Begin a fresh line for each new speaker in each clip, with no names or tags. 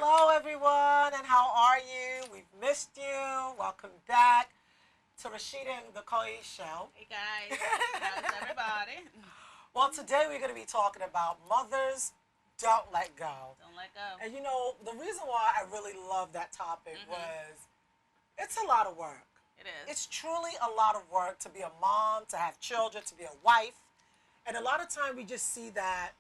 Hello, everyone, and how are you? We've missed you. Welcome back to Rasheeda and the Koyin show.
Hey guys, how's everybody?
Well, today we're going to be talking about mothers don't let go.
Don't let go.
And you know, the reason why I really love that topic was it's a lot of work.
It is.
It's truly a lot of work to be a mom, to have children, to be a wife. And a lot of time we just see that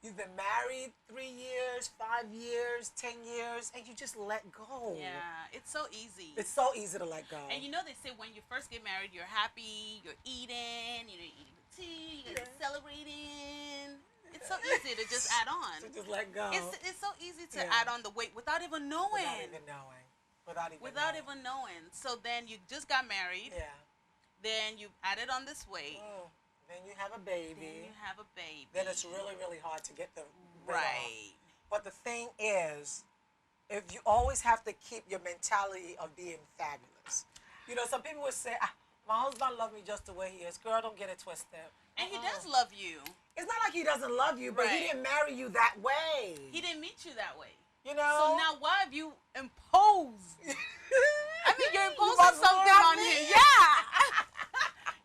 you've been married 3 years, 5 years, 10 years, and you just let go.
Yeah, it's so easy.
It's so easy to let go.
And you know they say when you first get married, you're happy, you're eating, you're eating the tea, you're celebrating. It's so easy to just add on.
To just let go.
It's so easy to add on the weight without even knowing.
Without even knowing.
So then you just got married.
Yeah.
Then you added on this weight.
Then you have a baby. Then it's really, really hard to get the weight off. But the thing is, if you always have to keep your mentality of being fabulous. You know, some people would say, my husband loves me just the way he is. Girl, don't get it twisted.
And he does love you.
It's not like he doesn't love you, but he didn't marry you that way.
He didn't meet you that way.
You know?
So now why have you imposed? I mean, you're imposing something on him. Yeah.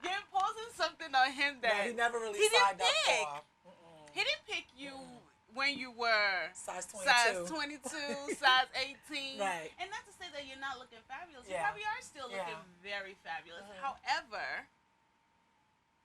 You're imposing something on him that
he never really signed up for.
He didn't pick you when you were
size 22,
size 18.
Right.
And not to say that you're not looking fabulous. You
Yeah.
probably are still looking very fabulous. However,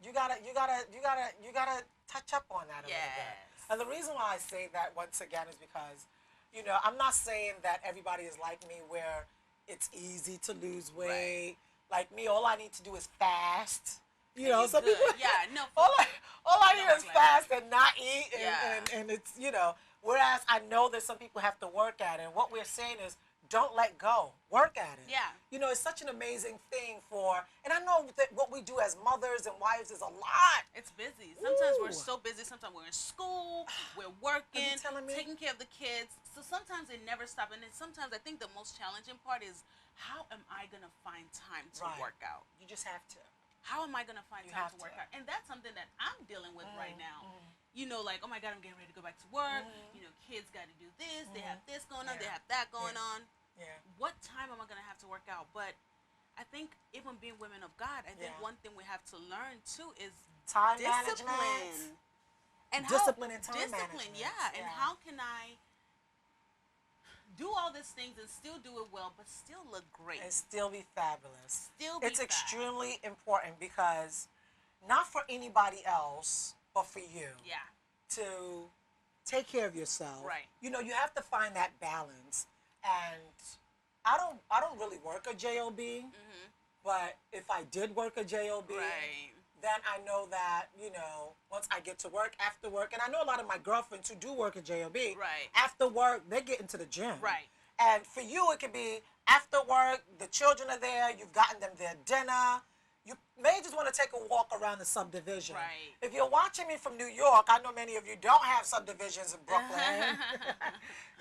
you gotta touch up on that a little bit. And the reason why I say that once again is because, you know, I'm not saying that everybody is like me where it's easy to lose weight. Like me, all I need to do is fast. You know, some people.
Yeah, no.
all I need is fast and not eat, and it's, you know. Whereas I know that some people have to work at it. And what we're saying is, don't let go. Work at it.
Yeah.
You know, it's such an amazing thing and I know that what we do as mothers and wives is a lot.
It's busy. Sometimes we're so busy. Sometimes we're in school, we're working, taking care of the kids. So sometimes it never stops. And then sometimes I think the most challenging part is, how am I going to find time to work out?
You just have to.
How am I going to find time to work out? And that's something that I'm dealing with right now. You know, like, oh my God, I'm getting ready to go back to work. You know, kids got to do this. They have this going on. They have that going on.
Yeah.
What time am I going to have to work out? But I think even being women of God, I think one thing we have to learn too is
time
discipline.
management.
And
discipline and time management.
Yeah. And how can I do all these things and still do it well, but still look great?
And still be fabulous.
It's
extremely important because not for anybody else, but for you.
Yeah.
To take care of yourself.
Right.
You know, you have to find that balance. And I don't really work a job, but if I did work a job, then I know that, you know, once I get to work, after work, and I know a lot of my girlfriends who do work a job, after work, they get into the gym.
Right.
And for you, it could be after work, the children are there, you've gotten them their dinner. You may just want to take a walk around the subdivision.
Right.
If you're watching me from New York, I know many of you don't have subdivisions in Brooklyn.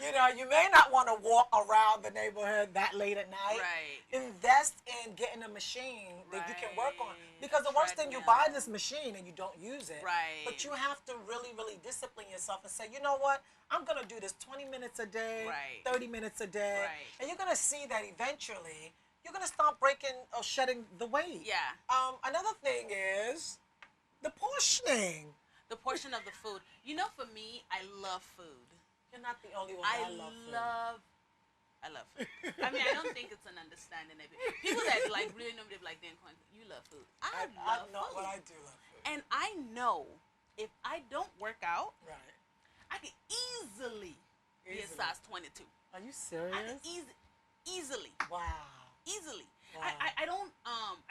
You know, you may not want to walk around the neighborhood that late at night.
Right.
Invest in getting a machine that you can work on. Because the worst thing, you buy this machine and you don't use it.
Right.
But you have to really, really discipline yourself and say, you know what? I'm going to do this 20 minutes a day, 30 minutes a day. And you're going to see that eventually you're going to start breaking or shedding the weight.
Yeah.
Another thing is the portioning.
The portion of the food. You know, for me, I love food.
You're not the only one that love food.
I love food. I mean, I don't think it's an understanding of it. People that like really know me, they're like, Dan Coin, you love food. I love
know,
food.
But I do love food.
And I know if I don't work out,
right,
I can easily be a size 22.
Are you serious?
I can easily.
Wow.
Easily.
Wow.
I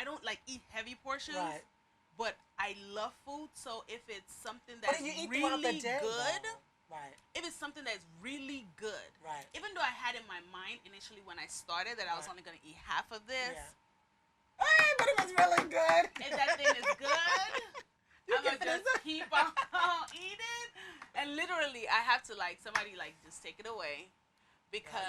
don't like eat heavy portions.
Right.
But I love food, so if it's something that's really good,
right.
If it's something that's really good,
right.
Even though I had in my mind initially when I started that I was only going to eat half of this,
hey, but it was really good.
If that thing is good, I'm going to just keep on eating. And literally, I have to somebody just take it away. Because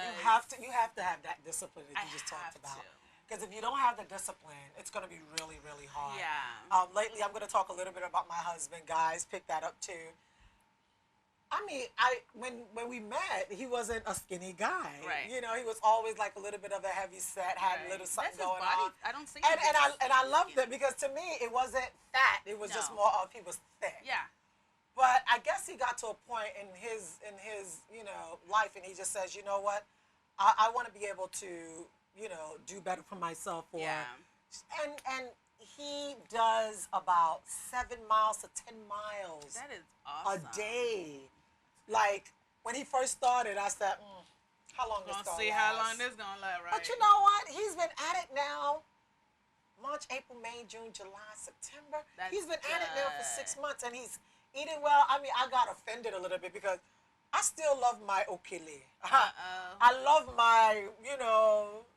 you have to have that discipline that you just talked about. Because if you don't have the discipline, it's going to be really, really hard.
Yeah.
Lately, I'm going to talk a little bit about my husband. Guys, pick that up too. I mean, when we met, he wasn't a skinny guy.
Right.
You know, he was always like a little bit of a heavy set, had a little something
That's his
going
body.
on.
I don't see.
And I loved it because to me it wasn't fat. It was just more of he was thick.
Yeah.
But I guess he got to a point in his life, and he just says, you know what, I want to be able to do better for myself. And he does about 7 miles to 10 miles.
That is awesome.
A day. Like when he first started, I said, how long this gonna last?
See how long this gonna last, right?
But you know what? He's been at it now. March, April, May, June, July, September. He's been at it now for 6 months, and he's eating well. I mean, I got offended a little bit because I still love my okele. I love my,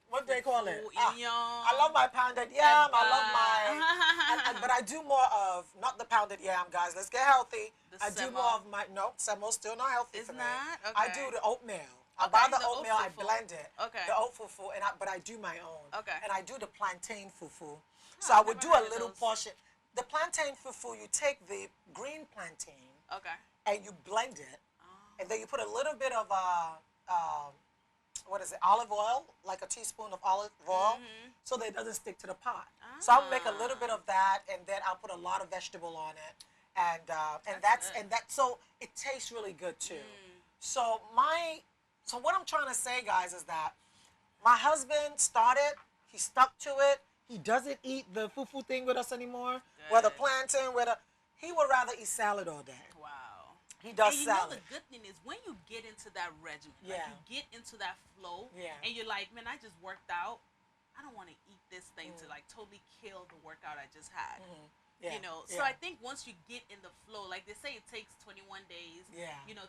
what do they call it? I love my pounded yam. I love my, but I do more of, not the pounded yam, guys. Let's get healthy. I do more of my, no, semo's still not healthy for me.
Okay.
I do the oatmeal. I buy the oatmeal, I blend it.
Okay.
The oat fufu, but I do my own.
Okay.
And I do the plantain fufu. So I would do a little portion. The plantain fufu, you take the green plantain.
Okay.
And you blend it. And then you put a little bit of olive oil, like a teaspoon of olive oil, so that it doesn't stick to the pot. So I'll make a little bit of that, and then I'll put a lot of vegetable on it, and so it tastes really good too. So what I'm trying to say, guys, is that my husband started, he stuck to it. He doesn't eat the fufu thing with us anymore, whether plantain, he would rather eat salad all day.
Wow.
He does
and
salad.
The good thing is when you get into that regimen, like you get into that flow, and you're like, man, I just worked out. I don't want to eat this thing to like totally kill the workout I just had. So I think once you get in the flow, like they say it takes 21 days,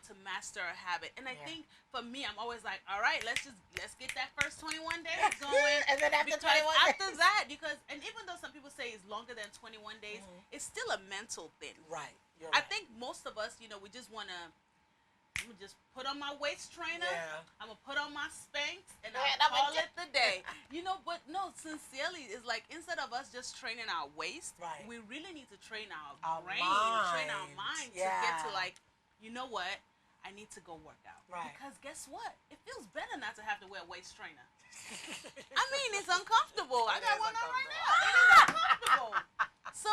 to master a habit. And I think for me, I'm always like, all right, let's get that first 21 days going.
And then after 21
days. And even though some people say it's longer than 21 days, it's still a mental thing.
Right.
I think most of us, we just want to, I'm going to just put on my waist trainer, I'm going to put on my Spanx, and I'll call it the day. But no, sincerely, it's like instead of us just training our waist, we really need to train our brain, train our mind to get to like, you know what, I need to go work out. Right. Because guess what? It feels better not to have to wear a waist trainer. I mean, it's uncomfortable. I got one on right now. It is uncomfortable. So,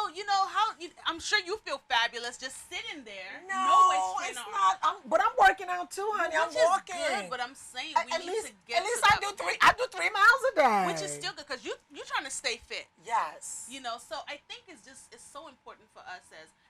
I'm sure you feel fabulous just sitting there.
No it's not. But I'm working out too, honey. I'm walking.
Good, but I'm saying we need to get
at least I do 3 miles a day.
Which is still good because you're trying to stay fit.
Yes.
So I think it's so important for us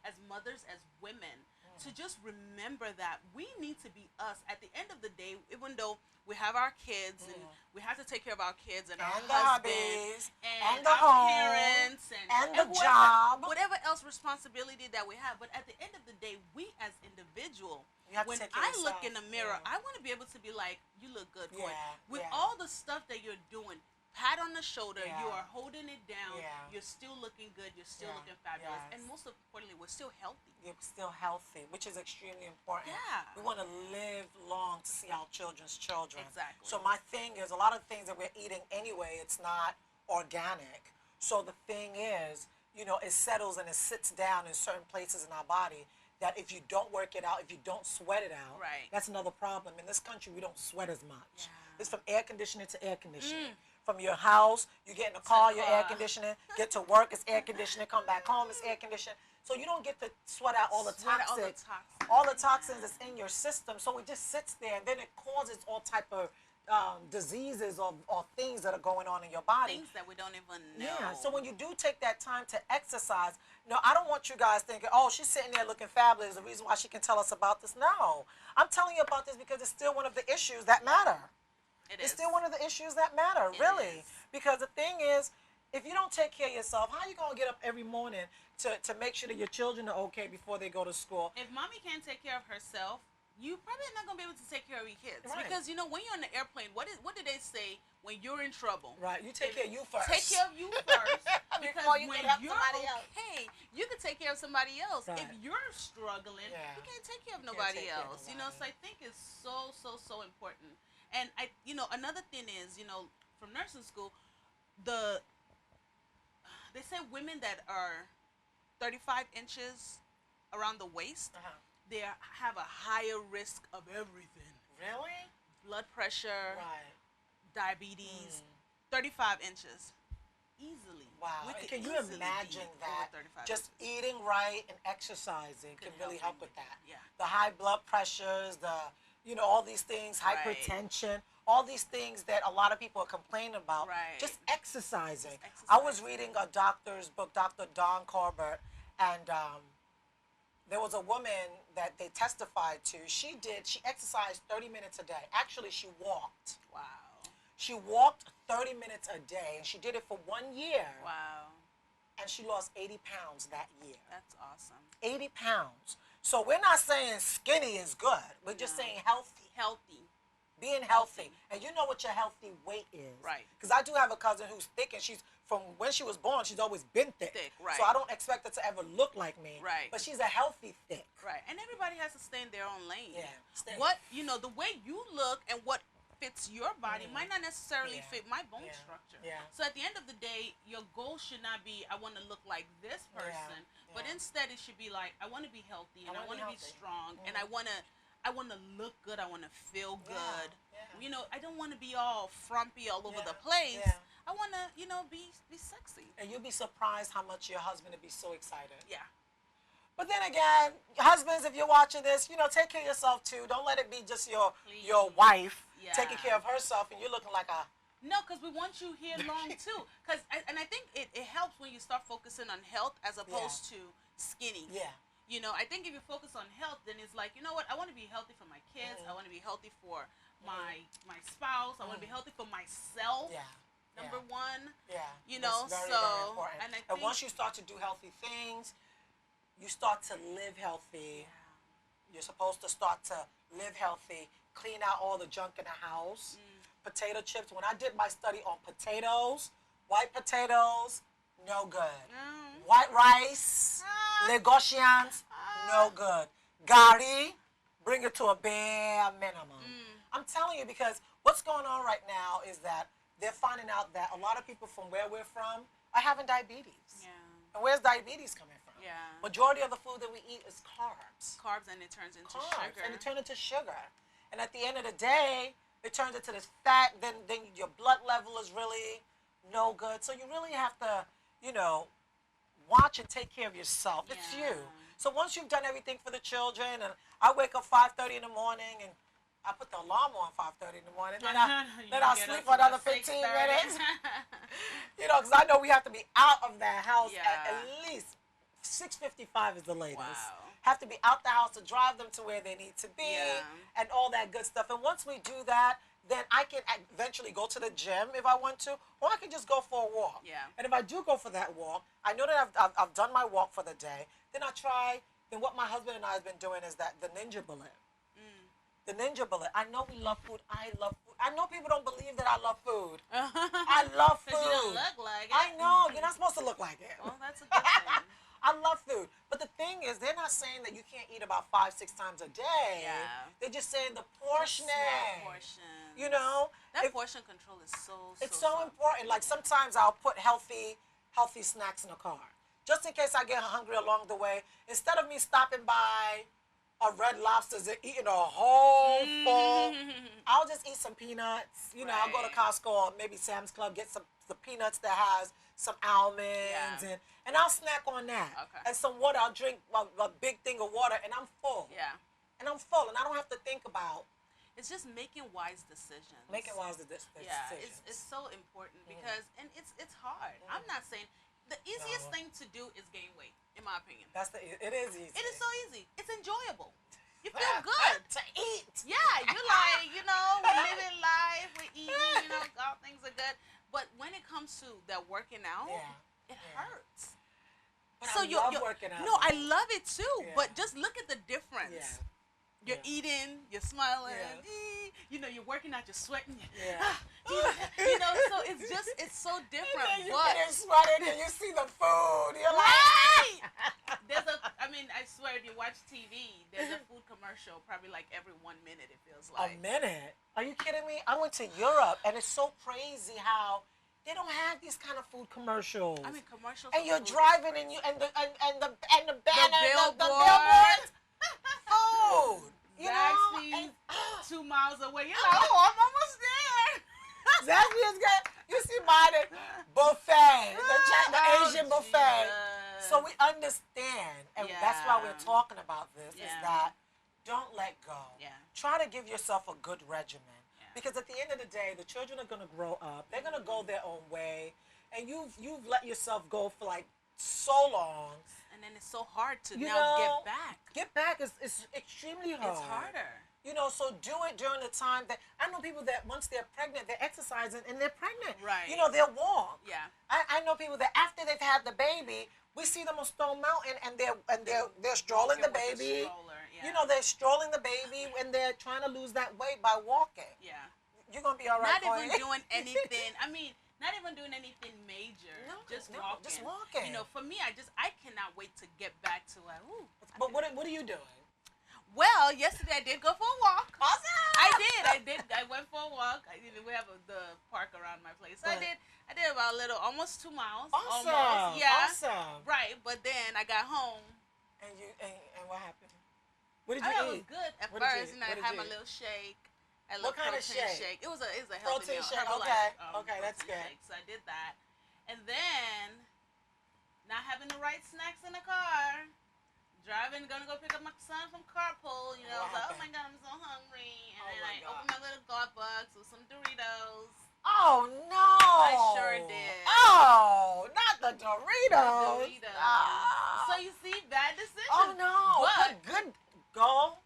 as mothers, as women, to just remember that we need to be us. At the end of the day, even though we have our kids and we have to take care of our kids and our husbands and
the
our
home,
parents and
the job,
whatever else responsibility that we have. But at the end of the day, we as individuals, when I look in the mirror, I want to be able to be like, you look good, Koyin. With all the stuff that you're doing, pat on the shoulder, you are holding it down, you're still looking good, you're still looking fabulous, and most importantly, we're still healthy.
You're still healthy, which is extremely important. We want to live long to see our children's children.
Exactly.
So my thing is, a lot of things that we're eating anyway, it's not organic. So the thing is, it settles and it sits down in certain places in our body that if you don't work it out, if you don't sweat it out, that's another problem. In this country, we don't sweat as much. It's from air conditioning to air conditioning. From your house, you get in the car, your air conditioning. Get to work, it's air conditioning. Come back home, it's air conditioning. So you don't get to sweat out all the toxins, all the toxins that's in your system. So it just sits there, and then it causes all type of diseases or things that are going on in your body.
Things that we don't even know.
Yeah. So when you do take that time to exercise, I don't want you guys thinking, oh, she's sitting there looking fabulous. The reason why she can tell us about this. No, I'm telling you about this because it's still one of the issues that matter. It's still one of the issues that matter, really. Because the thing is, if you don't take care of yourself, how are you going to get up every morning to make sure that your children are okay before they go to school?
If mommy can't take care of herself, you probably not going to be able to take care of your kids.
Right.
Because, when you're on the airplane, what do they say when you're in trouble?
Right. You take care of you first.
Take care of you first. Because
before you
when
can help
you're
somebody
okay, you can take care of somebody else.
Right.
If you're struggling, you can't take care of nobody else. So I think it's so, so, so important. And another thing is, from nursing school, they say women that are 35 inches around the waist, they have a higher risk of everything.
Really?
Blood pressure,
right.
Diabetes, 35 inches. Easily.
Wow. And can you imagine that? Just
inches.
Eating right and exercising can really help with that.
Yeah.
The high blood pressures, all these things, hypertension, all these things that a lot of people are complaining about.
Right.
Just exercising. I was reading a doctor's book, Dr. Don Corbett, and there was a woman that they testified to. She exercised 30 minutes a day. Actually, she walked.
Wow.
She walked 30 minutes a day, and she did it for 1 year.
Wow.
And she lost 80 pounds that year.
That's awesome.
80 pounds. So we're not saying skinny is good. We're just saying healthy.
Healthy.
Being healthy. And you know what your healthy weight is.
Right.
Because I do have a cousin who's thick, and she's, from when she was born, she's always been thick.
Right.
So I don't expect her to ever look like me.
Right.
But she's a healthy thick.
Right. And everybody has to stay in their own lane.
Yeah.
The way you look and what fits your body might not necessarily fit my bone structure.
Yeah.
So at the end of the day, your goal should not be, I want to look like this person, but instead it should be like, I want to be healthy and I want to be strong and I want to look good. I want to feel good. Yeah. I don't want to be all frumpy all over the place. Yeah. I want to, be sexy.
And you'll be surprised how much your husband will be so excited.
Yeah.
But then again, husbands, if you're watching this, take care of yourself too. Don't let it be just your wife taking care of herself and you're looking like a...
No, because we want you here long too. And I think it helps when you start focusing on health as opposed to skinny.
Yeah.
I think if you focus on health, then it's like, you know what? I want to be healthy for my kids. I want to be healthy for my spouse. I want to be healthy for myself. Yeah. Number one. Yeah.
That's very, very important. And once you start to do healthy things, you start to live healthy. Yeah. You're supposed to start to live healthy, clean out all the junk in the house. Potato chips. When I did my study on potatoes, white potatoes, no good. White rice, negociants, no good. Gari, bring it to a bare minimum. I'm telling you, because what's going on right now is that they're finding out that a lot of people from where we're from are having diabetes. Yeah. And where's diabetes coming from? Yeah. Majority of the food that we eat is carbs.
Carbs, and it turns into sugar.
And it turns into sugar. And at the end of the day, it turns into this fat, then your blood level is really no good. So you really have to, watch and take care of yourself. Yeah. It's you. So once you've done everything for the children, and I wake up 5:30 in the morning, and I put the alarm on 5:30 in the morning, then I'll sleep for another 15 minutes. Because I know we have to be out of the house at least 6:55 is the latest. Wow. Have to be out the house to drive them to where they need to be and all that good stuff. And once we do that, then I can eventually go to the gym if I want to, or I can just go for a walk. Yeah. And if I do go for that walk, I know that I've done my walk for the day. Then then what my husband and I have been doing is that the Ninja Bullet. The Ninja Bullet. I know we love food. I love food. I know people don't believe that I love food. I love food.
Because you don't look like it.
I know. You're not supposed to look like it.
Well, that's a good thing.
I love food. But the thing is, they're not saying that you can't eat about 5-6 times a day. Yeah. They're just saying the portioning. Portion.
That portion control is
it's so important. Like sometimes I'll put healthy snacks in the car. Just in case I get hungry along the way. Instead of me stopping by a Red Lobster's and eating a whole full, I'll just eat some peanuts. I'll go to Costco or maybe Sam's Club, get the peanuts that has some almonds, and I'll snack on that. Okay. And some water. I'll drink a big thing of water, and I'm full. Yeah. And I'm full, and I don't have to think about.
It's just making wise decisions.
Making wise decisions.
Yeah, it's so important because, and it's hard. I'm not saying the easiest thing to do is gain weight, in my opinion.
It is easy.
It is so easy. It's enjoyable. You feel good
to eat.
Yeah, you're like, we're living life, we're eating, all things are good. But when it comes to that working out, it hurts.
But I love working out.
No, I love it too. Yeah. But just look at the difference. Yeah. You're eating, you're smiling, you're working out, you're sweating. So it's so different.
And then you're getting sweated and you see the food. You're like,
I swear, if you watch TV, there's a food commercial probably like every 1 minute, it feels like.
A minute? Are you kidding me? I went to Europe and it's so crazy how they don't have these kind of food commercials.
Commercials.
And you're driving and the banner, the billboards. Oh food.
Zaxby's 2 miles away. You're like, oh, I'm almost there.
Zaxby is good. You see mine buffet, the Asian buffet. So we understand, and that's why we're talking about this, is that don't let go. Try to give yourself a good regimen. Because at the end of the day, the children are going to grow up. They're going to go their own way. And you've let yourself go for like so long.
And then it's so hard to now get back.
Get back is extremely hard.
It's harder.
So do it during the time that, I know people that once they're pregnant, they're exercising and they're pregnant.
Right.
They'll walk.
Yeah.
I know people that after they've had the baby, we see them on Stone Mountain and they're strolling the baby. They're strolling the baby and they're trying to lose that weight by walking.
Yeah.
You're going to be all right,
Not even doing anything. Not even doing anything major. Just walking.
Just walking.
For me, I cannot wait to get back to like, ooh.
But what are you doing?
Well, yesterday I did go for a walk.
Awesome.
I did. I went for a walk. We have the park around my place. So I did about almost 2 miles.
Awesome.
Almost. Yeah.
Awesome.
Right. But then I got home.
And what happened? What did you eat?
It was good at first. I had my little shake.
What kind of shake?
It was a healthy
protein
meal.
shake. Okay, that's good.
Shake. So I did that. And then not having the right snacks in the car. Driving, gonna go pick up my son from carpool. I was like, oh my God, I'm so hungry. And then I opened my little God box with some Doritos.
Oh no!
I sure did.
Oh, not the Doritos.
So you see, bad decisions.
Oh no!
But
good goal.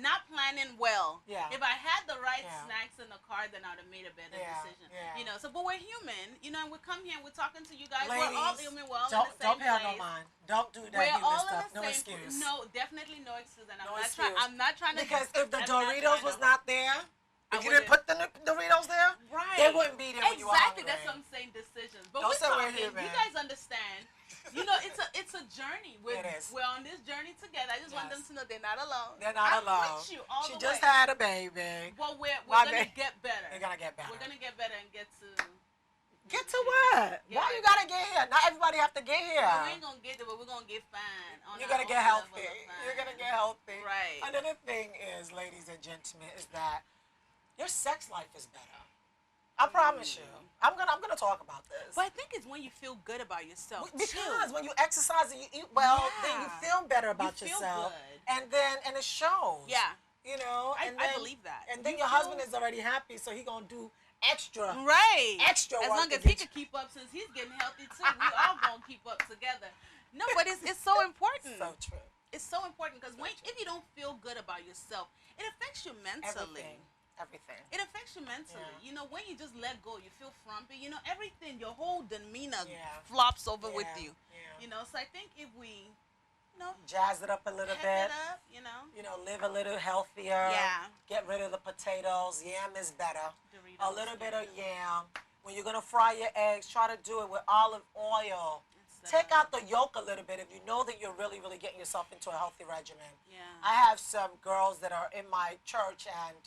Not planning well.
Yeah.
If I had the right snacks in the car, then I would have made a better decision.
Yeah.
But we're human. And we come here, we're talking to you guys.
Ladies,
we're all human. We're all
don't,
in the same
don't pay
place.
no mind. Don't do that
we're
human
all
stuff.
In the
No
same
excuse.
No, definitely no excuse. And
excuse.
I'm not trying to.
Because if the Doritos was not there, if you didn't put the Doritos there, they wouldn't be there when you were hungry.
Exactly. That's what I'm saying. Decisions. But
don't
we're talking. You guys understand. It's a journey. We're on this journey together. I just want them to know they're not alone.
They're not alone.
I'm with you all
she
the
just
way.
had a baby.
Well, we're gonna get better.
We're gonna get better.
We're gonna get better and get to.
Get to what? Why you gotta get here? Not everybody have to get here.
We ain't gonna get there, but we're gonna get fine.
You're gonna get healthy. You're gonna get healthy.
Right.
Another thing is, ladies and gentlemen, is that your sex life is better. I promise you. I'm gonna talk about this.
But I think it's when you feel good about yourself.
Because when you exercise and you eat well, then you feel better about yourself.
Good.
And it shows.
Yeah.
I
believe that.
And then your husband is already happy, so he gonna do extra.
Right.
Extra
as
work.
As long as he can keep up, since he's getting healthy too, we all gonna keep up together. No, but it's so important.
So true.
It's so important because if you don't feel good about yourself, it affects you mentally.
Everything.
It affects you mentally. Yeah. When you just let go, you feel frumpy. Everything, your whole demeanor flops over with you. Yeah. So I think if we,
jazz it up a little bit.
It up,
live a little healthier.
Yeah.
Get rid of the potatoes. Yam is better.
Doritos,
a little bit of yam. When you're gonna fry your eggs, try to do it with olive oil. Take out the yolk a little bit if you know that you're really, really getting yourself into a healthy regimen.
Yeah.
I have some girls that are in my church and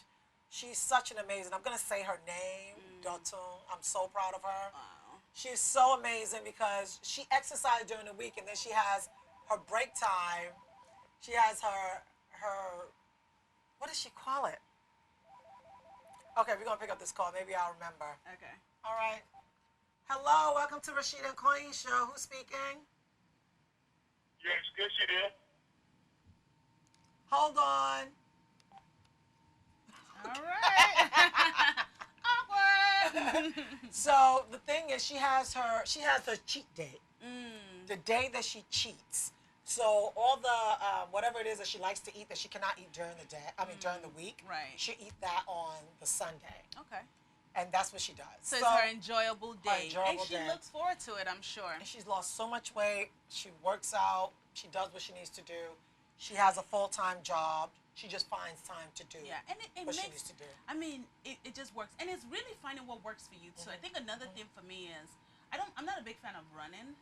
she's such an amazing, I'm going to say her name, Dotun. I'm so proud of her.
Wow.
She's so amazing because she exercises during the week and then she has her break time. She has her what does she call it? Okay, we're going to pick up this call. Maybe I'll remember.
Okay.
All right. Hello, welcome to Rasheeda and Koyin Show. Who's speaking?
Yes, good, she did.
Hold on.
All right. Awkward.
So the thing is, she has her cheat day. The day that she cheats. So all the whatever it is that she likes to eat that she cannot eat during the day, during the week,
right?
She eat that on the Sunday.
Okay.
And that's what she does.
So it's her enjoyable day.
And
she looks forward to it, I'm sure.
And she's lost so much weight. She works out. She does what she needs to do. She has a full-time job. She just finds time to do
and
what she needs to do.
It just works. And it's really finding what works for you, too. I think another thing for me is, I'm not a big fan of running,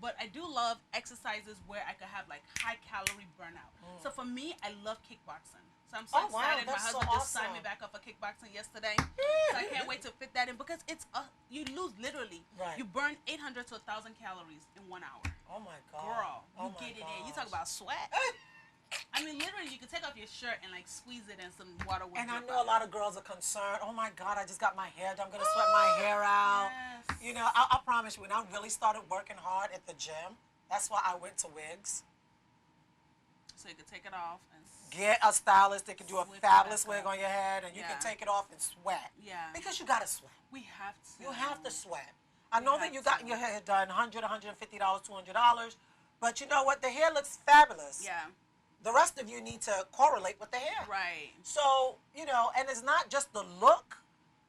but I do love exercises where I could have, like, high-calorie burnout. So for me, I love kickboxing. So I'm so excited. My husband just signed me back up for kickboxing yesterday. So I can't wait to fit that in because you lose literally.
Right.
You burn 800 to 1,000 calories in 1 hour.
Oh my God.
Girl, you get it in. You talk about sweat. I mean, literally, you can take off your shirt and like squeeze it in some water.
And I know a lot of girls are concerned. Oh my God, I just got my hair done. I'm gonna sweat my hair out.
Yes.
You know, I promise you, when I really started working hard at the gym, that's why I went to wigs.
So you can take it off and
get a stylist that can do a fabulous wig on your head, and you can take it off and sweat.
Yeah.
Because you gotta sweat.
We have to.
You have to sweat. I know that you got your hair done $100, $150, $200, but you know what? The hair looks fabulous.
Yeah.
The rest of you need to correlate with the hair.
Right.
So, you know, and it's not just the look,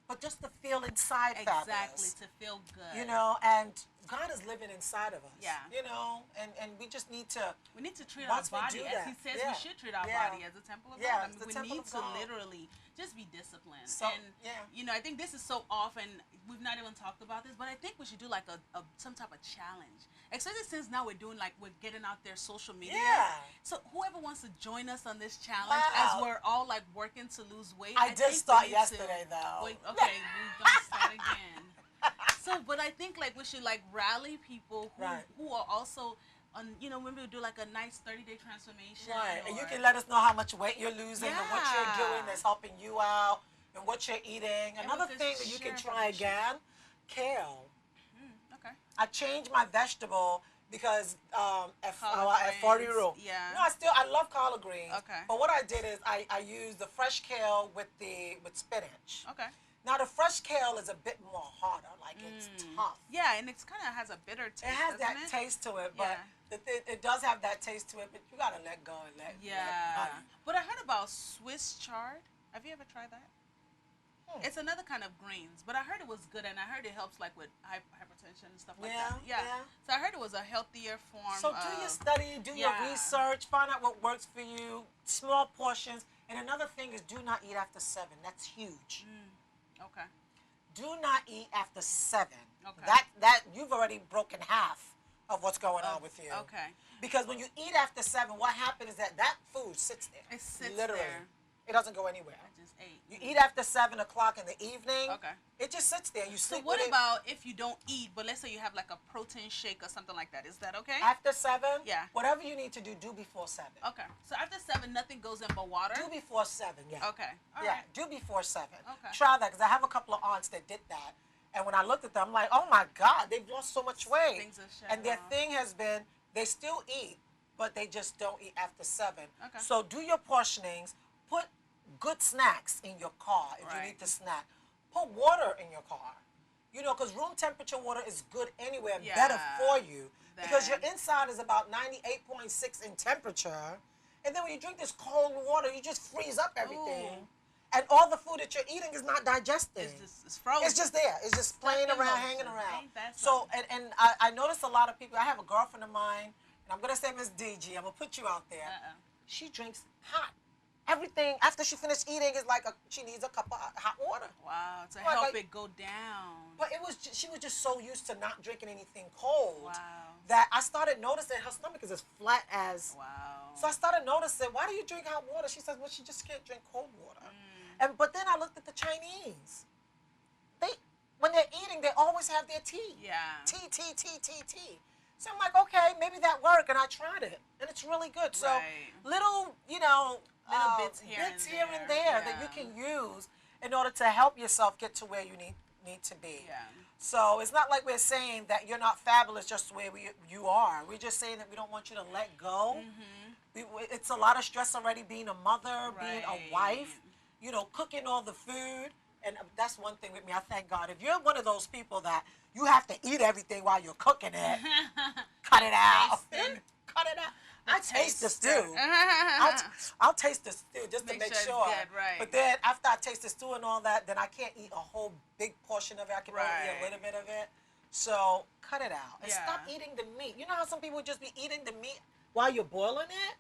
but just the feel inside fabulous.
Exactly, to feel good.
You know, and God is living inside of us.
Yeah.
You know, and we just need to...
We need to treat our body as he says we should treat our body, as a temple of God. I mean, we need to literally just be disciplined. So, and, you know, I think this is so often, we've not even talked about this, but I think we should do like some type of challenge. Especially since now we're getting out there social media. Yeah. So whoever wants to join us on this challenge as we're all like working to lose weight.
I did start yesterday though.
Wait, okay, we're going to start again. So, but I think like we should like rally people who are also on, you know, when we do like a nice 30-day transformation.
Right, and you can let us know how much weight you're losing and what you're doing that's helping you out and what you're eating. Another thing that you can try again, kale.
Okay.
I changed my vegetable because at 40 rule.
Yeah.
No, I love collard greens.
Okay.
But what I did is I used the fresh kale with spinach.
Okay.
Now the fresh kale is a bit more harder, like it's tough.
Yeah, and it kind of has a bitter taste.
It has that taste to it, but it does have that taste to it. But you gotta let go and let.
But I heard about Swiss chard. Have you ever tried that? It's another kind of greens, but I heard it was good, and I heard it helps like with hypertension and stuff like that. Yeah. So I heard it was a healthier form.
So do your study, do your research, find out what works for you. Small portions, and another thing is do not eat after 7. That's huge.
Okay.
Do not eat after 7.
Okay.
That you've already broken half of what's going on with you.
Okay.
Because when you eat after 7, what happens is that food sits there.
It sits
literally.
there.
It doesn't go anywhere.
I just ate.
You eat after 7 o'clock in the evening.
Okay.
It just sits there. You sleep.
So what about if you don't eat, but let's say you have like a protein shake or something like that? Is that okay?
After 7?
Yeah.
Whatever you need to do before 7.
Okay. So after 7, nothing goes in but water?
Do before 7, yeah.
Okay. All
right.
Do
before 7.
Okay.
Try that, because I have a couple of aunts that did that. And when I looked at them, I'm like, oh my God, they've lost so much weight.
Things are
and their thing has been, they still eat, but they just don't eat after 7.
Okay.
So do your portionings. Put good snacks in your car if you need to snack. Put water in your car. You know, because room temperature water is good anywhere, better for you. Because your inside is about 98.6 in temperature. And then when you drink this cold water, you just freeze up everything. Ooh. And all the food that you're eating is not digested.
It's frozen.
It's just there. It's just playing around, hanging around. So, and I noticed a lot of people, I have a girlfriend of mine, and I'm going to say Miss DG, I'm going to put you out there. She drinks hot. Everything, after she finished eating, is like she needs a cup of hot water.
Wow, to help it go down.
But she was just so used to not drinking anything cold.
Wow.
That I started noticing her stomach is as flat as.
Wow.
So I started noticing, why do you drink hot water? She says, well, she just can't drink cold water. But then I looked at the Chinese. When they're eating, they always have their tea.
Yeah.
Tea. So I'm like, okay, maybe that worked, and I tried it, and it's really good. So little, little
bits here
and there that you can use in order to help yourself get to where you need to be.
Yeah.
So it's not like we're saying that you're not fabulous just the way you are. We're just saying that we don't want you to let go. It's a lot of stress already being a mother, being a wife, cooking all the food. And that's one thing with me. I thank God. If you're one of those people that you have to eat everything while you're cooking it, cut it out. Cut it out. I taste the stew. I'll taste the stew just to make sure.
Good, right.
But then after I taste the stew and all that, then I can't eat a whole big portion of it. I can only eat a little bit of it. So cut it out. And stop eating the meat. You know how some people would just be eating the meat while you're boiling it?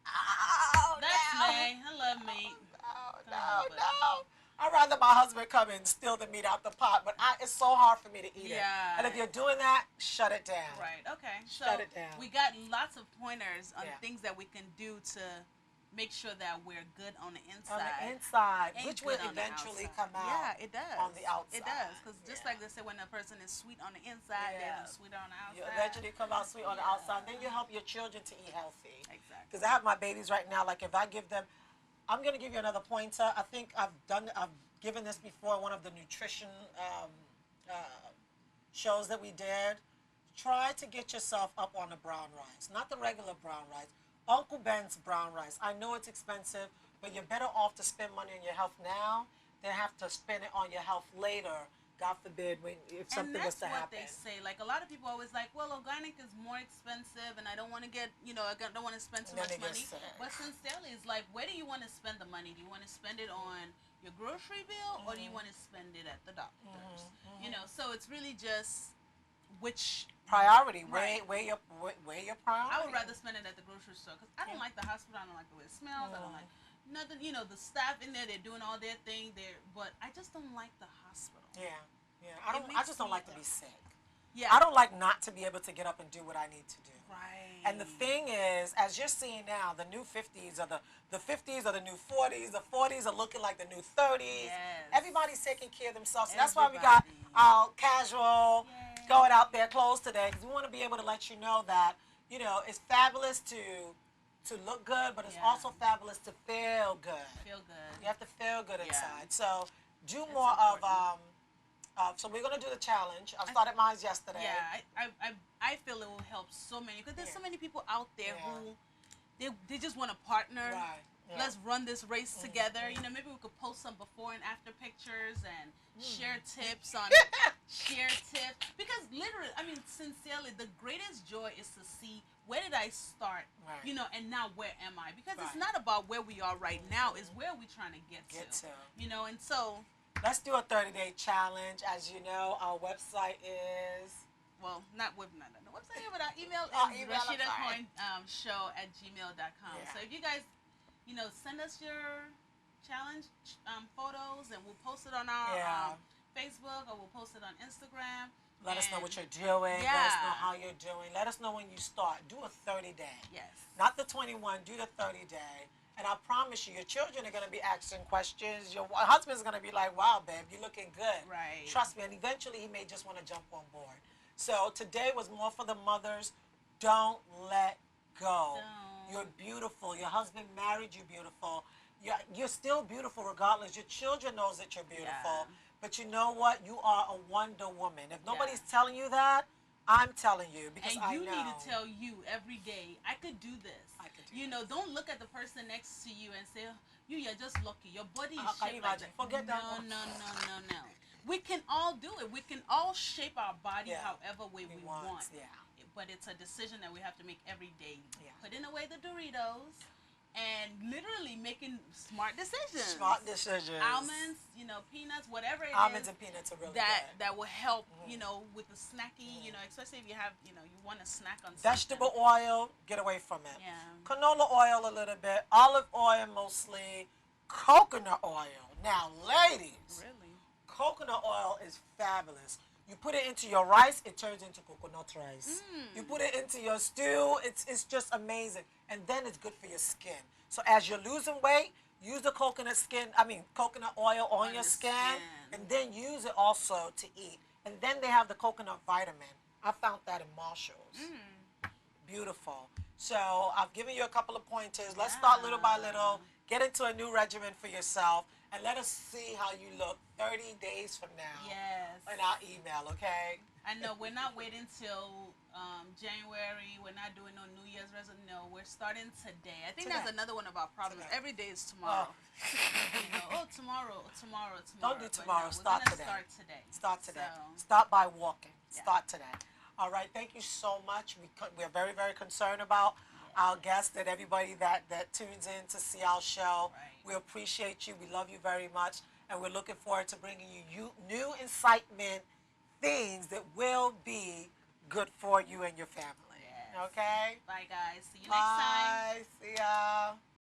Oh,
that's me. I love meat.
No. I'd rather my husband come and steal the meat out the pot, but it's so hard for me to eat it. And if you're doing that, shut it down.
Right, okay.
Shut it down.
We got lots of pointers on things that we can do to make sure that we're good on the inside.
On the inside, which will eventually come out.
Yeah, it does.
On the outside.
It does, because just like they say, when a person is sweet on the inside, they're sweeter on the outside.
You eventually come out sweet on the outside. Then you help your children to eat healthy.
Exactly.
Because I have my babies right now. Like if I give them, I'm gonna give you another pointer. I think I've given this before. One of the nutrition shows that we did. Try to get yourself up on the brown rice, not the regular brown rice. Uncle Ben's brown rice. I know it's expensive, but you're better off to spend money on your health now than have to spend it on your health later. God forbid, if something was to happen.
And that's what they say. Like a lot of people always like, well, organic is more expensive, and I don't want to get, I don't want to spend too much money. But sincerely, it's like, where do you want to spend the money? Do you want to spend it on your grocery bill, or do you want to spend it at the doctor's? So it's really just which
priority. Weigh your priority.
I would rather spend it at the grocery store because I don't like the hospital. I don't like the way it smells. I don't like nothing. The staff in there, they're doing all their thing there, but I just don't like the hospital.
Yeah. I just don't like to be sick.
Yeah.
I don't like not to be able to get up and do what I need to do.
Right.
And the thing is, as you're seeing now, the new 50s are the 50s are the new 40s. The 40s are looking like the new 30s.
Yes.
Everybody's taking care of themselves. So that's why we got our casual going out there clothes today, because we want to be able to let you know that, it's fabulous to look good, but it's also fabulous to feel good.
Feel good.
You have to feel good inside. So do more important. So we're going to do the challenge. I started mine yesterday.
Yeah, I feel it will help so many, because there's so many people out there who they just want to partner.
Right. Yeah.
Let's run this race together. Maybe we could post some before and after pictures and share tips on because literally, sincerely, the greatest joy is to see where did I start, and now where am I? Because it's not about where we are right now; it's where we're trying to get to. And so
let's do a 30-day challenge. As you know, our website is
not the website, but our email is RasheedaKoyin show@gmail.com. So if you guys send us your challenge photos, and we'll post it on our Facebook, or we'll post it on Instagram.
Let us know what you're doing.
Yeah.
Let us know how you're doing. Let us know when you start. Do a 30-day.
Yes.
Not the 21. Do the 30-day. And I promise you, your children are going to be asking questions. Your husband's going to be like, wow, babe, you're looking good.
Right.
Trust me. And eventually, he may just want to jump on board. So today was more for the mothers. Don't let go. You're beautiful. Your husband married you beautiful. You're still beautiful regardless. Your children knows that you're beautiful.
Yeah.
But you know what? You are a Wonder Woman. If nobody's telling you that, I'm telling you, because I know.
And you need to tell you every day, I could do this.
I could do this.
Don't look at the person next to you and say, you're just lucky. Your body is shaped like that.
Forget that.
No. We can all do it. We can all shape our body however way we want.
Yeah.
But it's a decision that we have to make every day. Putting away the Doritos and literally making smart decisions.
Smart decisions.
Almonds, peanuts, whatever it
Almonds
is.
And peanuts are really
that
good.
That will help, with the snacking, especially if you have, you want to snack on
vegetable oil, get away from it.
Yeah.
Canola oil a little bit, olive oil mostly, coconut oil. Now, ladies,
Really?
Coconut oil is fabulous. You put it into your rice, it turns into coconut rice. You put it into your stew, it's just amazing. And then it's good for your skin. So as you're losing weight, use the coconut oil on your skin, and then use it also to eat. And then they have the coconut vitamin. I found that in Marshall's. Beautiful. So I've given you a couple of pointers. Let's start little by little. Get into a new regimen for yourself. And let us see how you look 30 days from now.
Yes.
In our email, okay?
I know we're not waiting till January. We're not doing no New Year's resolution. No, we're starting today. I think that's another one of our problems. Every day is tomorrow. Tomorrow.
Don't do tomorrow. Start today.
Start today.
Start by walking. Start today. All right. Thank you so much. We're very, very concerned about our guests and everybody that tunes in to see our show.
Right.
We appreciate you. We love you very much. And we're looking forward to bringing you new incitement things that will be good for you and your family.
Yes.
Okay?
Bye, guys. See you next time.
Bye. See ya.